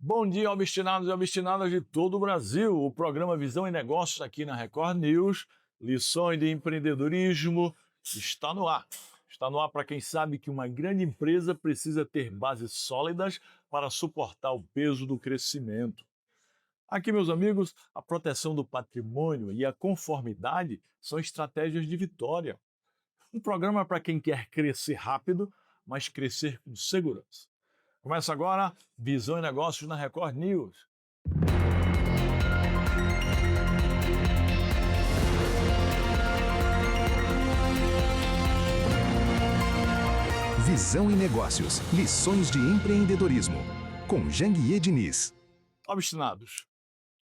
Bom dia, obstinados e obstinadas de todo o Brasil. O programa Visão e Negócios aqui na Record News, lições de empreendedorismo, está no ar. Está no ar para quem sabe que uma grande empresa precisa ter bases sólidas para suportar o peso do crescimento. Aqui, meus amigos, a proteção do patrimônio e a conformidade são estratégias de vitória. Um programa para quem quer crescer rápido, mas crescer com segurança. Começa agora Visão e Negócios na Record News. Visão e Negócios, lições de empreendedorismo, com Janguier Diniz. Obstinados.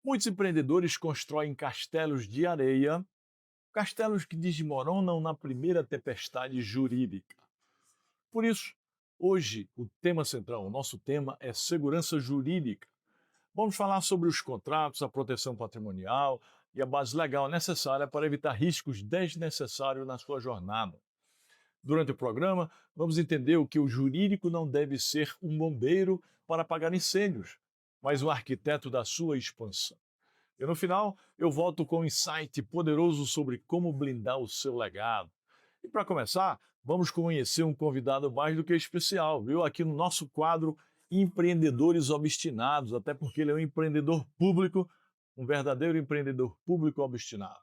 Muitos empreendedores constroem castelos de areia, castelos que desmoronam na primeira tempestade jurídica. Por isso, hoje, o tema central, o nosso tema é segurança jurídica. Vamos falar sobre os contratos, a proteção patrimonial e a base legal necessária para evitar riscos desnecessários na sua jornada. Durante o programa, vamos entender o que o jurídico não deve ser um bombeiro para apagar incêndios, mas um arquiteto da sua expansão. E no final, eu volto com um insight poderoso sobre como blindar o seu legado. E para começar, vamos conhecer um convidado mais do que especial, viu? Aqui no nosso quadro Empreendedores Obstinados, até porque ele é um empreendedor público, um verdadeiro empreendedor público obstinado.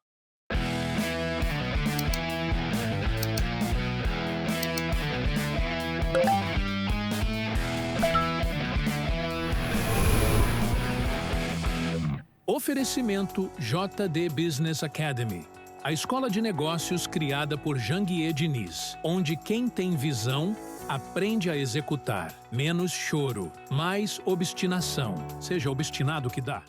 Oferecimento JD Business Academy, a escola de negócios criada por Janguier Diniz, onde quem tem visão aprende a executar. Menos choro, mais obstinação. Seja obstinado que dá.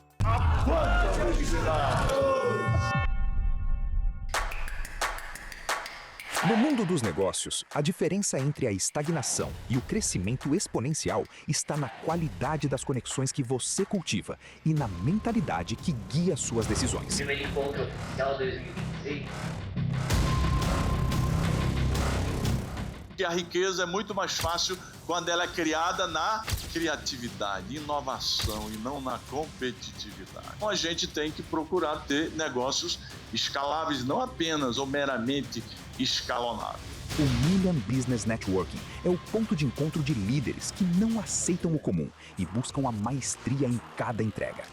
No mundo dos negócios, a diferença entre a estagnação e o crescimento exponencial está na qualidade das conexões que você cultiva e na mentalidade que guia suas decisões. Primeiro encontro oficial 2026. Que a riqueza é muito mais fácil quando ela é criada na criatividade, inovação e não na competitividade. Então a gente tem que procurar ter negócios escaláveis, não apenas ou meramente escalonados. O Million Business Networking é o ponto de encontro de líderes que não aceitam o comum e buscam a maestria em cada entrega.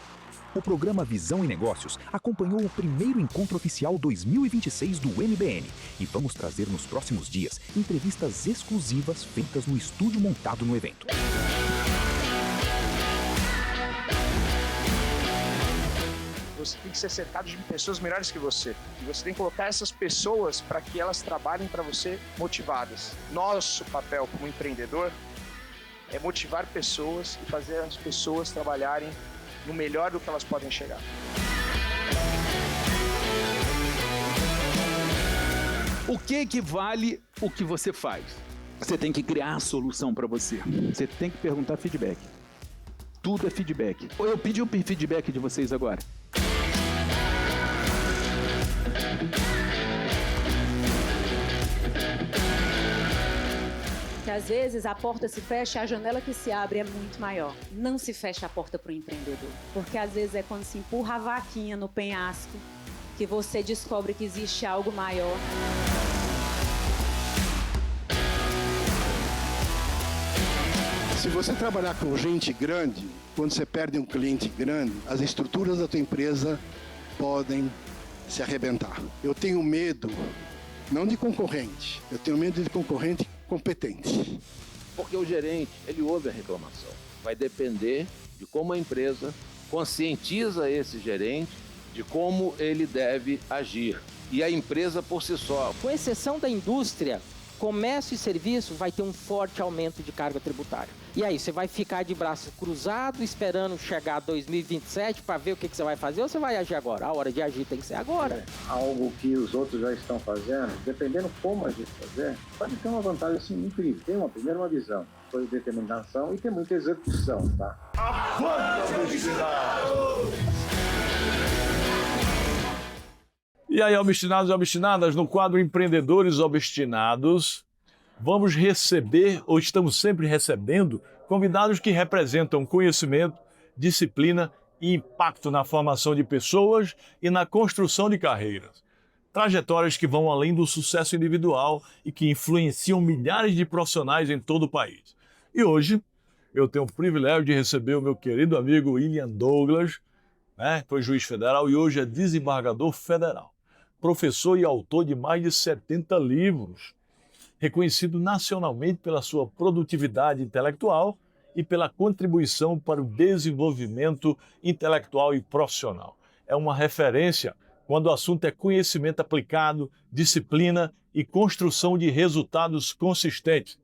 O programa Visão e Negócios acompanhou o primeiro encontro oficial 2026 do MBN e vamos trazer nos próximos dias entrevistas exclusivas feitas no estúdio montado no evento. Você tem que ser cercado de pessoas melhores que você. E você tem que colocar essas pessoas para que elas trabalhem para você motivadas. Nosso papel como empreendedor é motivar pessoas e fazer as pessoas trabalharem no melhor do que elas podem chegar. O que vale o que você faz? Você tem que criar a solução para você. Você tem que perguntar feedback. Tudo é feedback. Eu pedi o feedback de vocês agora. Que às vezes a porta se fecha, a janela que se abre é muito maior. Não se fecha a porta para o empreendedor, porque às vezes é quando se empurra a vaquinha no penhasco que você descobre que existe algo maior. Se você trabalhar com gente grande, quando você perde um cliente grande, as estruturas da tua empresa podem se arrebentar. Eu tenho medo, não de concorrente, eu tenho medo de concorrente competente. Porque o gerente, ele ouve a reclamação. Vai depender de como a empresa conscientiza esse gerente de como ele deve agir. E a empresa por si só. Com exceção da indústria, comércio e serviço vai ter um forte aumento de carga tributária. E aí, você vai ficar de braço cruzado esperando chegar 2027 para ver o que você vai fazer ou você vai agir agora? A hora de agir tem que ser agora. Algo que os outros já estão fazendo, dependendo como a gente fazer, pode ter uma vantagem assim, incrível. Tem uma visão, foi determinação e tem muita execução, tá? E aí, obstinados e obstinadas, no quadro Empreendedores Obstinados, vamos receber, ou estamos sempre recebendo, convidados que representam conhecimento, disciplina e impacto na formação de pessoas e na construção de carreiras. Trajetórias que vão além do sucesso individual e que influenciam milhares de profissionais em todo o país. E hoje, eu tenho o privilégio de receber o meu querido amigo William Douglas, foi juiz federal e hoje é desembargador federal, professor e autor de mais de 70 livros, reconhecido nacionalmente pela sua produtividade intelectual e pela contribuição para o desenvolvimento intelectual e profissional. É uma referência quando o assunto é conhecimento aplicado, disciplina e construção de resultados consistentes.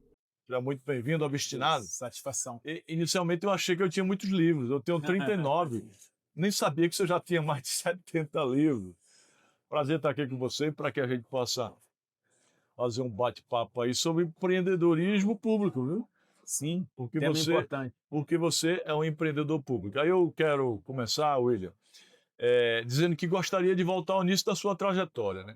Seja muito bem-vindo, Obstinado. Satisfação. Inicialmente eu achei que eu tinha muitos livros, eu tenho 39, nem sabia que você já tinha mais de 70 livros. Prazer estar aqui com você para que a gente possa fazer um bate-papo aí sobre empreendedorismo público, viu? Sim, porque tema importante. Porque você é um empreendedor público. Aí eu quero começar, William, dizendo que gostaria de voltar ao início da sua trajetória, né?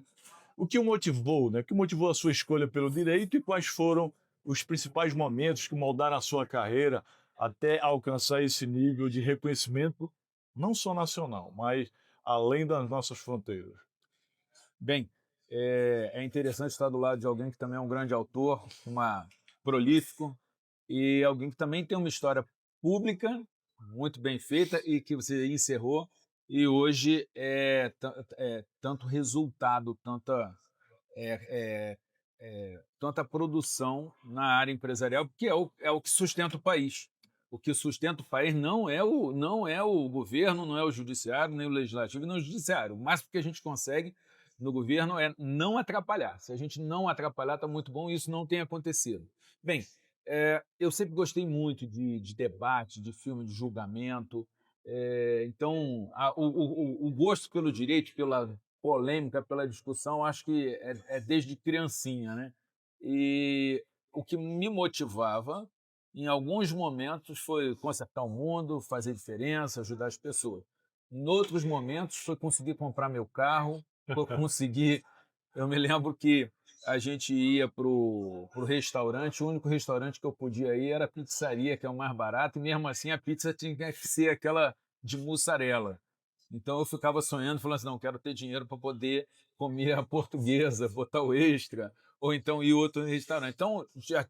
O que o motivou, né? O que motivou a sua escolha pelo direito e quais foram os principais momentos que moldaram a sua carreira até alcançar esse nível de reconhecimento, não só nacional, mas além das nossas fronteiras? Bem, é interessante estar do lado de alguém que também é um grande autor, prolífico, e alguém que também tem uma história pública muito bem feita e que você encerrou, e hoje tanto resultado, tanta produção na área empresarial, porque é o que sustenta o país. O que sustenta o país não é o governo, não é o judiciário, nem o legislativo, nem o judiciário. O máximo que a gente consegue no governo é não atrapalhar. Se a gente não atrapalhar, está muito bom, e isso não tem acontecido. Bem, eu sempre gostei muito de debate, de filme, de julgamento. Então, o gosto pelo direito, pela polêmica, pela discussão, acho que é desde criancinha, né? E o que me motivava, em alguns momentos, foi consertar o mundo, fazer diferença, ajudar as pessoas. Em outros momentos, foi conseguir comprar meu carro, foi conseguir... Eu me lembro que a gente ia para o restaurante, o único restaurante que eu podia ir era a pizzaria, que é o mais barato, e mesmo assim a pizza tinha que ser aquela de mussarela. Então eu ficava sonhando, falando assim, não, quero ter dinheiro para poder comer a portuguesa, botar o extra, ou então ir outro restaurante. Então já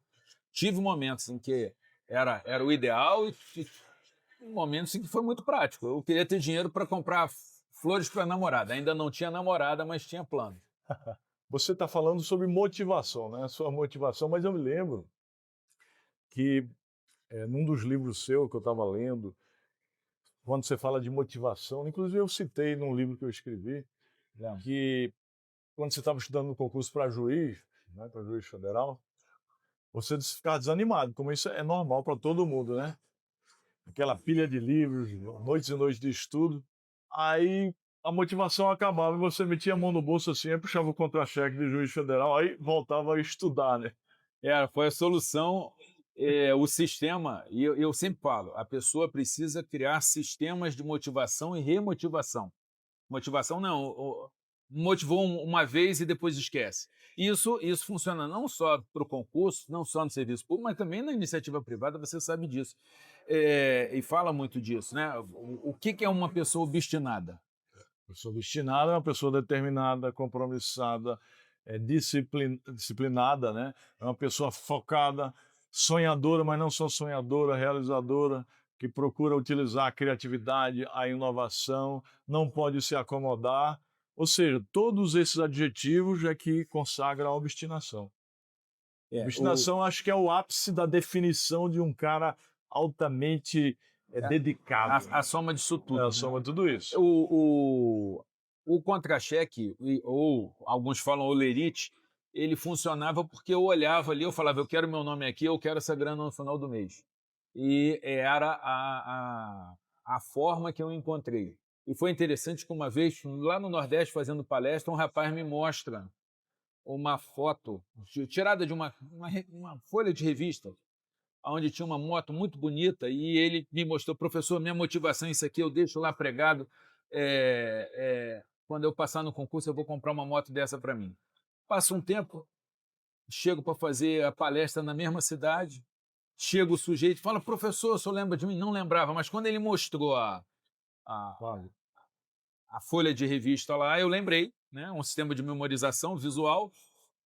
tive momentos em que era o ideal e momentos em que foi muito prático. Eu queria ter dinheiro para comprar flores para namorada. Ainda não tinha namorada, mas tinha plano. Você está falando sobre motivação, né? A sua motivação, mas eu me lembro que num dos livros seu que eu estava lendo, quando você fala de motivação, inclusive eu citei num livro que eu escrevi, que quando você estava estudando no concurso para juiz, né, para juiz federal, você ficava desanimado, como isso é normal para todo mundo, né? Aquela pilha de livros, noites e noites de estudo, aí a motivação acabava e você metia a mão no bolso assim, aí puxava o contra-cheque de juiz federal, aí voltava a estudar, né? Foi a solução, o sistema, e eu sempre falo, a pessoa precisa criar sistemas de motivação e remotivação. Motivação não, motivou uma vez e depois esquece. Isso funciona não só para o concurso, não só no serviço público, mas também na iniciativa privada, você sabe disso. E fala muito disso, né? O que é uma pessoa obstinada? A pessoa obstinada é uma pessoa determinada, compromissada, disciplinada, né? É uma pessoa focada, sonhadora, mas não só sonhadora, realizadora, que procura utilizar a criatividade, a inovação, não pode se acomodar. Ou seja, todos esses adjetivos é que consagram a obstinação. Obstinação acho que é o ápice da definição de um cara altamente dedicado. A soma disso tudo. A soma de tudo isso. O contra-cheque, ou alguns falam olerite, ele funcionava porque eu olhava ali, eu falava, eu quero meu nome aqui, eu quero essa grana no final do mês. E era a forma que eu encontrei. E foi interessante que uma vez, lá no Nordeste, fazendo palestra, um rapaz me mostra uma foto tirada de uma folha de revista, onde tinha uma moto muito bonita, e ele me mostrou, professor, minha motivação é isso aqui, eu deixo lá pregado, quando eu passar no concurso eu vou comprar uma moto dessa para mim. Passa um tempo, chego para fazer a palestra na mesma cidade, chega o sujeito e fala, professor, o senhor lembra de mim? Não lembrava, mas quando ele mostrou a folha de revista lá, eu lembrei, né? Um sistema de memorização visual,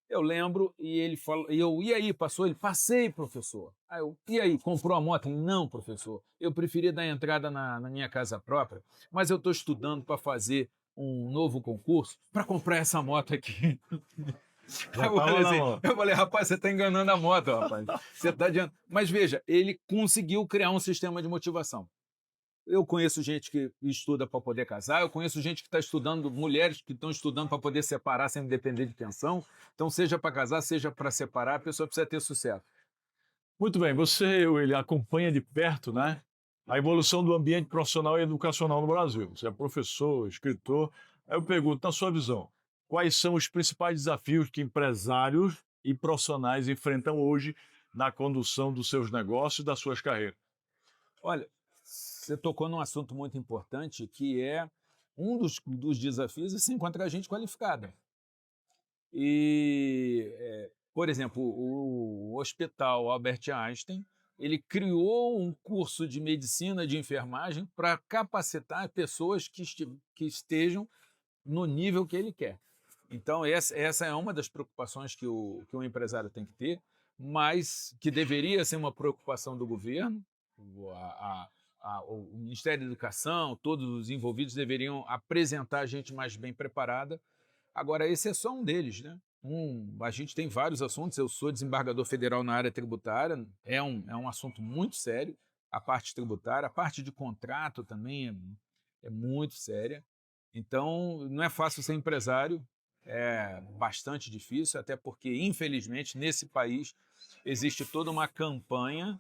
eu lembro, e ele falou, e aí, passou? Ele, passei, professor. Aí eu, e aí, comprou a moto? Ele, não, professor, eu preferia dar entrada na minha casa própria, mas eu estou estudando para fazer um novo concurso para comprar essa moto aqui. Eu falei, rapaz, você está enganando a moto, rapaz. Você tá adiantando. Mas veja, ele conseguiu criar um sistema de motivação. Eu conheço gente que estuda para poder casar, eu conheço gente que está estudando, mulheres que estão estudando para poder separar sem depender de pensão. Então, seja para casar, seja para separar, a pessoa precisa ter sucesso. Muito bem, você, ele acompanha de perto, né, a evolução do ambiente profissional e educacional no Brasil. Você é professor, escritor. Aí eu pergunto, na sua visão, quais são os principais desafios que empresários e profissionais enfrentam hoje na condução dos seus negócios e das suas carreiras? Olha, você tocou num assunto muito importante, que é um dos desafios é se encontrar gente qualificada. E, por exemplo, o Hospital Albert Einstein, ele criou um curso de medicina de enfermagem para capacitar pessoas que estejam no nível que ele quer. Então, essa é uma das preocupações que o empresário tem que ter, mas que deveria ser uma preocupação do governo. O Ministério da Educação, todos os envolvidos deveriam apresentar gente mais bem preparada. Agora, esse é só um deles, né? A gente tem vários assuntos. Eu sou desembargador federal na área tributária, é um assunto muito sério, a parte tributária, a parte de contrato também é muito séria. Então, não é fácil ser empresário, é bastante difícil, até porque, infelizmente, nesse país existe toda uma campanha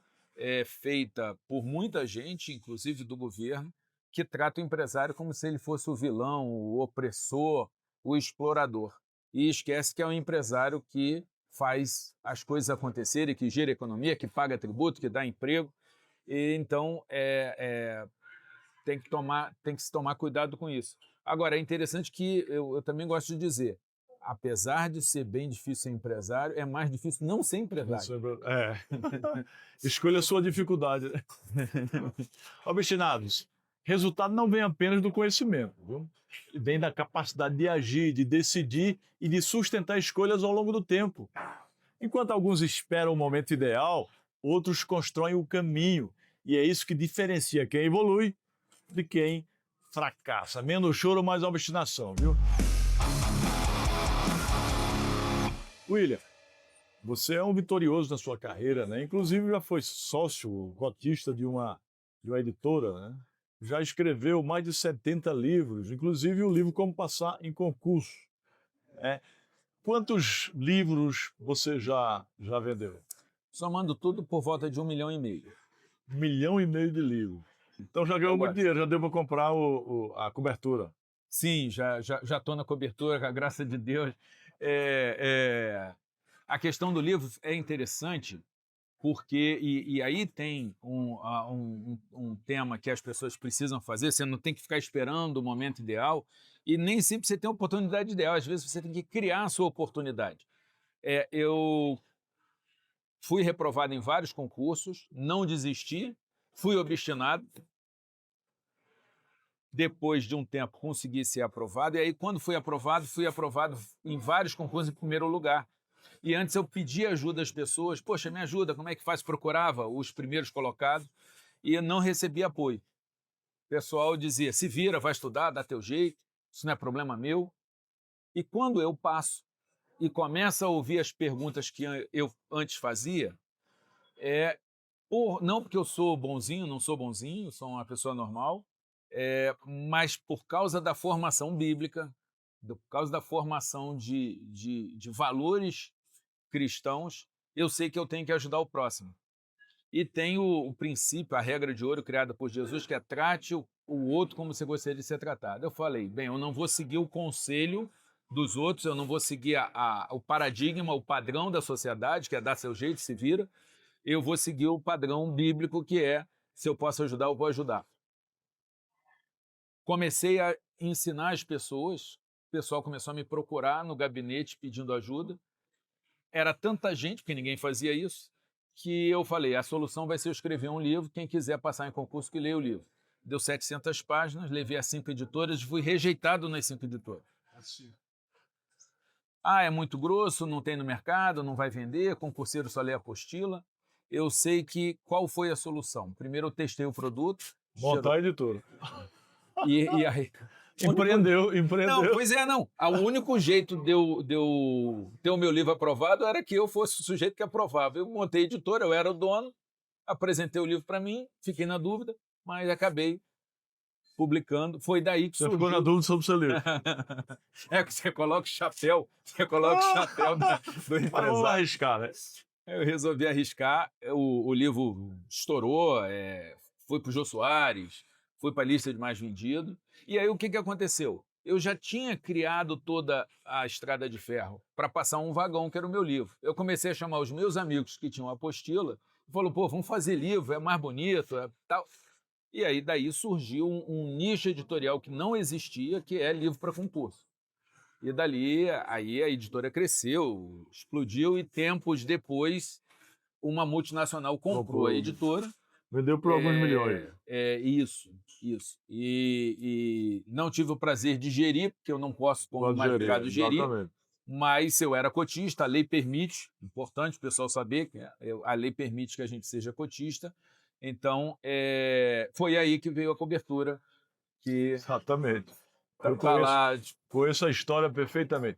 feita por muita gente, inclusive do governo, que trata o empresário como se ele fosse o vilão, o opressor, o explorador. E esquece que é um empresário que faz as coisas acontecerem, que gera economia, que paga tributo, que dá emprego. E, então, tem que se tomar cuidado com isso. Agora, é interessante que eu também gosto de dizer, apesar de ser bem difícil ser empresário, é mais difícil não ser empresário. Escolha a sua dificuldade. Obstinados, resultado não vem apenas do conhecimento, viu? Vem da capacidade de agir, de decidir e de sustentar escolhas ao longo do tempo. Enquanto alguns esperam o momento ideal, outros constroem o caminho. E é isso que diferencia quem evolui de quem fracassa. Menos choro, mais obstinação, viu? William, você é um vitorioso na sua carreira, né? Inclusive já foi sócio, cotista de uma editora, né? Já escreveu mais de 70 livros, inclusive o livro Como Passar em Concurso. Quantos livros você já vendeu? Somando tudo, por volta de 1,5 milhão. 1,5 milhão de livros. Então já ganhou muito dinheiro, já deu para comprar a cobertura. Sim, já estou na cobertura, com a graça de Deus. A questão do livro é interessante porque, e aí tem um tema que as pessoas precisam fazer, você não tem que ficar esperando o momento ideal e nem sempre você tem a oportunidade ideal, às vezes você tem que criar a sua oportunidade. Eu fui reprovado em vários concursos, não desisti, fui obstinado. Depois de um tempo consegui ser aprovado, e aí quando fui aprovado em vários concursos em primeiro lugar. E antes eu pedia ajuda às pessoas, poxa, me ajuda, como é que faz? Procurava os primeiros colocados e não recebia apoio. O pessoal dizia, se vira, vai estudar, dá teu jeito, isso não é problema meu. E quando eu passo e começo a ouvir as perguntas que eu antes fazia, não porque eu sou bonzinho, não sou bonzinho, sou uma pessoa normal, mas por causa da formação bíblica, por causa da formação de valores cristãos, eu sei que eu tenho que ajudar o próximo. E tem o princípio, a regra de ouro criada por Jesus, que é trate o outro como você gostaria de ser tratado. Eu falei, bem, eu não vou seguir o conselho dos outros, eu não vou seguir o paradigma, o padrão da sociedade, que é dar seu jeito, se vira, eu vou seguir o padrão bíblico, que é, se eu posso ajudar, eu vou ajudar. Comecei a ensinar as pessoas, o pessoal começou a me procurar no gabinete pedindo ajuda. Era tanta gente, porque ninguém fazia isso, que eu falei, a solução vai ser eu escrever um livro, quem quiser passar em concurso que leia o livro. Deu 700 páginas, levei a 5 editoras e fui rejeitado nas 5 editoras. É muito grosso, não tem no mercado, não vai vender, concurseiro só lê a apostila. Eu sei que qual foi a solução. Primeiro eu testei o produto. Montar a editora. E aí... Empreendeu. Não, pois é, não. O único jeito de eu ter o meu livro aprovado era que eu fosse o sujeito que aprovava. Eu montei a editora, eu era o dono, apresentei o livro para mim, fiquei na dúvida, mas acabei publicando. Foi daí que surgiu. Você ficou na dúvida sobre o seu livro. Que você coloca o chapéu, do empresário. Vamos arriscar, né? Eu resolvi arriscar, o livro estourou, foi para o Jô Soares, foi para a lista de mais vendido. E aí o que aconteceu? Eu já tinha criado toda a Estrada de Ferro para passar um vagão, que era o meu livro. Eu comecei a chamar os meus amigos que tinham apostila e falou, vamos fazer livro, é mais bonito, tal. E aí daí surgiu um nicho editorial que não existia, que é livro para concurso. E dali, aí a editora cresceu, explodiu e tempos depois uma multinacional comprou a editora. Vendeu por alguns milhões. Isso. E não tive o prazer de gerir, porque eu não posso, como magistrado, gerir. Exatamente. Mas se eu era cotista, a lei permite, importante o pessoal saber, que a lei permite que a gente seja cotista. Então, foi aí que veio a cobertura. Exatamente. Eu conheço a história perfeitamente.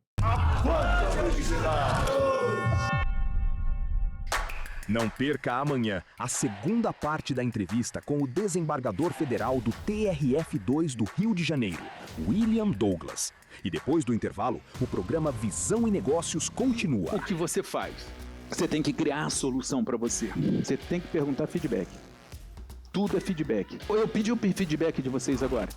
Não perca amanhã a segunda parte da entrevista com o desembargador federal do TRF2 do Rio de Janeiro, William Douglas. E depois do intervalo, o programa Visão e Negócios continua. O que você faz? Você tem que criar a solução para você. Você tem que perguntar feedback. Tudo é feedback. Eu pedi o feedback de vocês agora.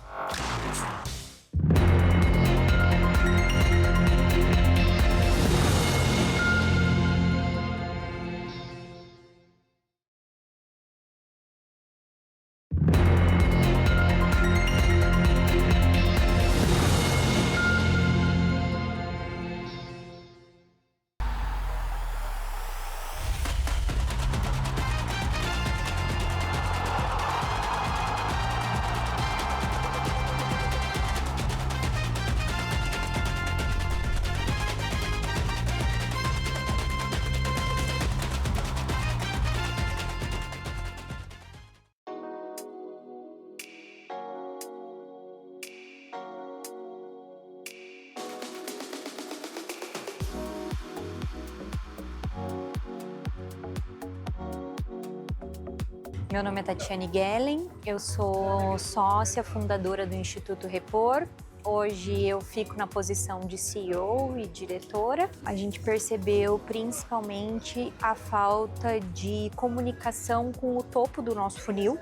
Meu nome é Tatiane Gellen, eu sou sócia fundadora do Instituto Repor. Hoje eu fico na posição de CEO e diretora. A gente percebeu principalmente a falta de comunicação com o topo do nosso funil.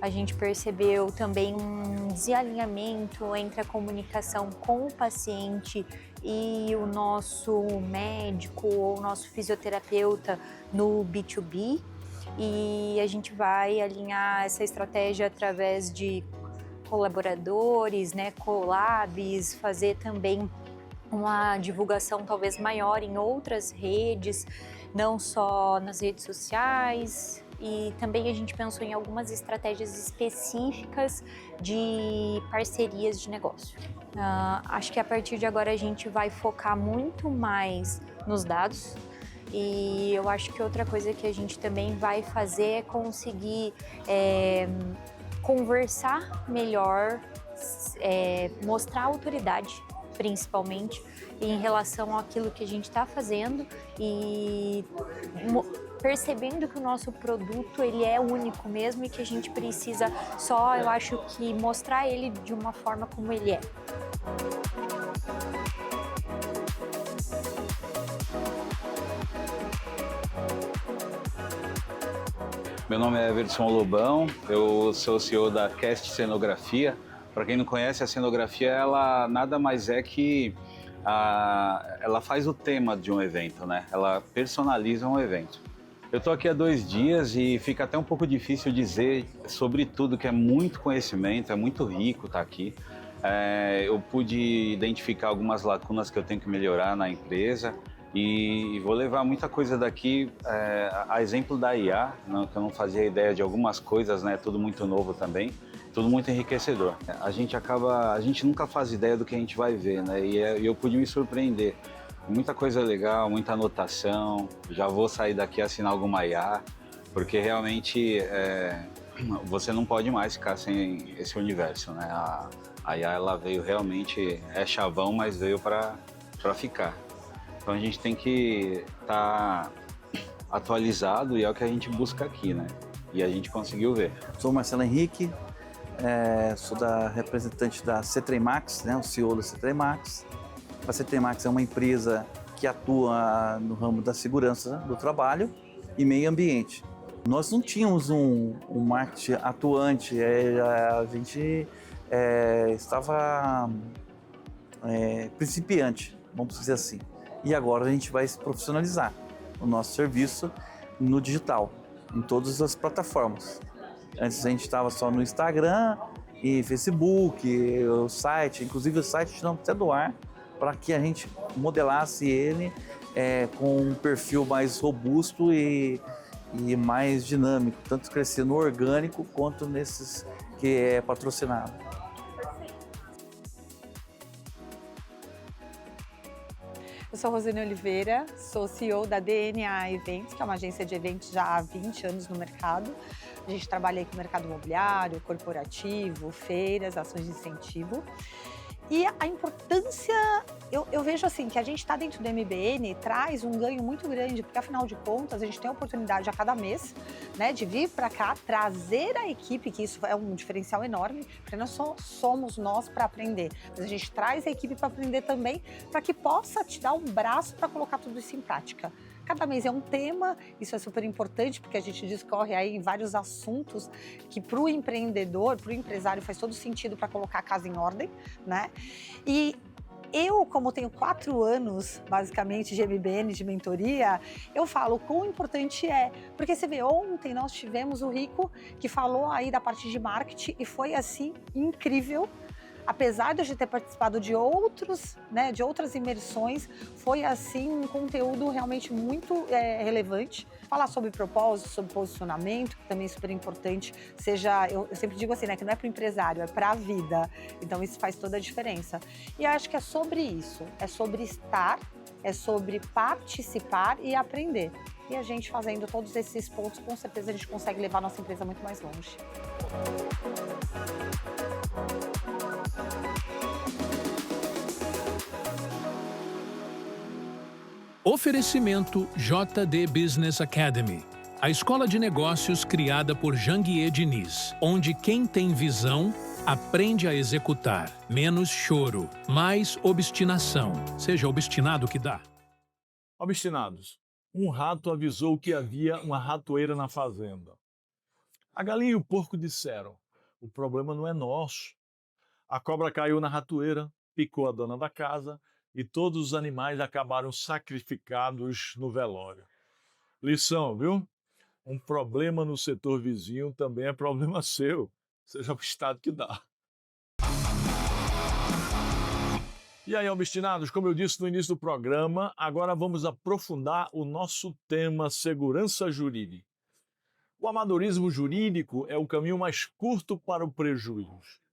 A gente percebeu também um desalinhamento entre a comunicação com o paciente e o nosso médico ou o nosso fisioterapeuta no B2B. E a gente vai alinhar essa estratégia através de colaboradores, collabs, fazer também uma divulgação talvez maior em outras redes, não só nas redes sociais. E também a gente pensou em algumas estratégias específicas de parcerias de negócio. Acho que a partir de agora a gente vai focar muito mais nos dados. E eu acho que outra coisa que a gente também vai fazer é conseguir conversar melhor, mostrar autoridade, principalmente, em relação àquilo que a gente está fazendo e percebendo que o nosso produto ele é único mesmo e que a gente precisa só, eu acho que, mostrar ele de uma forma como ele é. Meu nome é Everson Lobão, eu sou CEO da Cast Cenografia. Para quem não conhece, a cenografia ela nada mais é que ela faz o tema de um evento, né? Ela personaliza um evento. Eu estou aqui há 2 dias e fica até um pouco difícil dizer sobre tudo, que é muito conhecimento, é muito rico estar aqui. Eu pude identificar algumas lacunas que eu tenho que melhorar na empresa E vou levar muita coisa daqui, a exemplo da IA, que eu não fazia ideia de algumas coisas, né? Tudo muito novo também, tudo muito enriquecedor. A gente nunca faz ideia do que a gente vai ver, né? E eu pude me surpreender. Muita coisa legal, muita anotação. Já vou sair daqui e assinar alguma IA, porque realmente você não pode mais ficar sem esse universo, né? A IA, ela veio realmente, chavão, mas veio para ficar. Então a gente tem que estar atualizado e é o que a gente busca aqui, né? E a gente conseguiu ver. Sou Marcelo Henrique, sou representante da C3Max, né? O CEO da C3Max. A C3Max é uma empresa que atua no ramo da segurança do trabalho e meio ambiente. Nós não tínhamos um marketing atuante, a gente estava principiante, vamos dizer assim. E agora a gente vai se profissionalizar o nosso serviço no digital, em todas as plataformas. Antes a gente estava só no Instagram e Facebook, o site, inclusive o site tiramos até do ar para que a gente modelasse ele com um perfil mais robusto e mais dinâmico, tanto crescer no orgânico quanto nesses que é patrocinado. Eu sou Rosane Oliveira, sou CEO da DNA Eventos, que é uma agência de eventos já há 20 anos no mercado. A gente trabalha aí com o mercado imobiliário, corporativo, feiras, ações de incentivo. E a importância, eu vejo assim, que a gente está dentro do MBN traz um ganho muito grande, porque afinal de contas a gente tem a oportunidade a cada mês, né, de vir para cá, trazer a equipe, que isso é um diferencial enorme, porque não só somos nós para aprender, mas a gente traz a equipe para aprender também, para que possa te dar um braço para colocar tudo isso em prática. Cada mês é um tema, isso é super importante, porque a gente discorre aí em vários assuntos que para o empreendedor, para o empresário faz todo sentido para colocar a casa em ordem, né? E eu, como tenho 4 anos, basicamente, de MBN, de mentoria, eu falo o quão importante é. Porque você vê, ontem nós tivemos o Rico, que falou aí da parte de marketing e foi, assim, incrível. Apesar de eu ter participado de outras imersões, foi assim um conteúdo realmente muito relevante. Falar sobre propósito, sobre posicionamento, que também é super importante. Eu sempre digo assim, né, que não é para o empresário, é para a vida. Então isso faz toda a diferença. E eu acho que é sobre isso, é sobre estar, é sobre participar e aprender. E a gente fazendo todos esses pontos, com certeza a gente consegue levar a nossa empresa muito mais longe. Oferecimento JD Business Academy, a escola de negócios criada por Janguier Diniz, onde quem tem visão aprende a executar. Menos choro, mais obstinação. Seja obstinado que dá. Obstinados. Um rato avisou que havia uma ratoeira na fazenda. A galinha e o porco disseram: o problema não é nosso. A cobra caiu na ratoeira, picou a dona da casa e todos os animais acabaram sacrificados no velório. Lição, viu? Um problema no setor vizinho também é problema seu, seja o estado que dá. E aí, obstinados, como eu disse no início do programa, agora vamos aprofundar o nosso tema segurança jurídica. O amadorismo jurídico é o caminho mais curto para o prejuízo.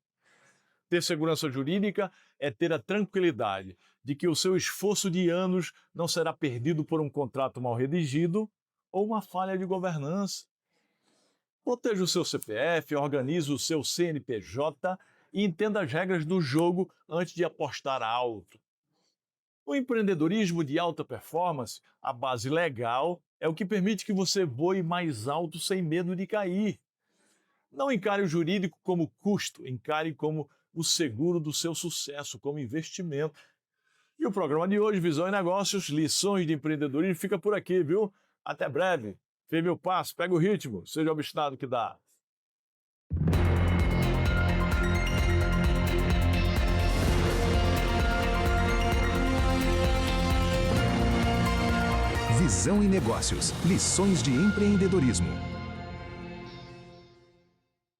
Ter segurança jurídica é ter a tranquilidade de que o seu esforço de anos não será perdido por um contrato mal redigido ou uma falha de governança. Proteja o seu CPF, organize o seu CNPJ e entenda as regras do jogo antes de apostar alto. No empreendedorismo de alta performance, a base legal é o que permite que você voe mais alto sem medo de cair. Não encare o jurídico como custo, encare como o seguro do seu sucesso, como investimento. E o programa de hoje, Visão e Negócios, lições de empreendedorismo, fica por aqui, viu? Até breve. Firme o passo, pega o ritmo, seja o obstinado que dá. Visão e Negócios, lições de empreendedorismo.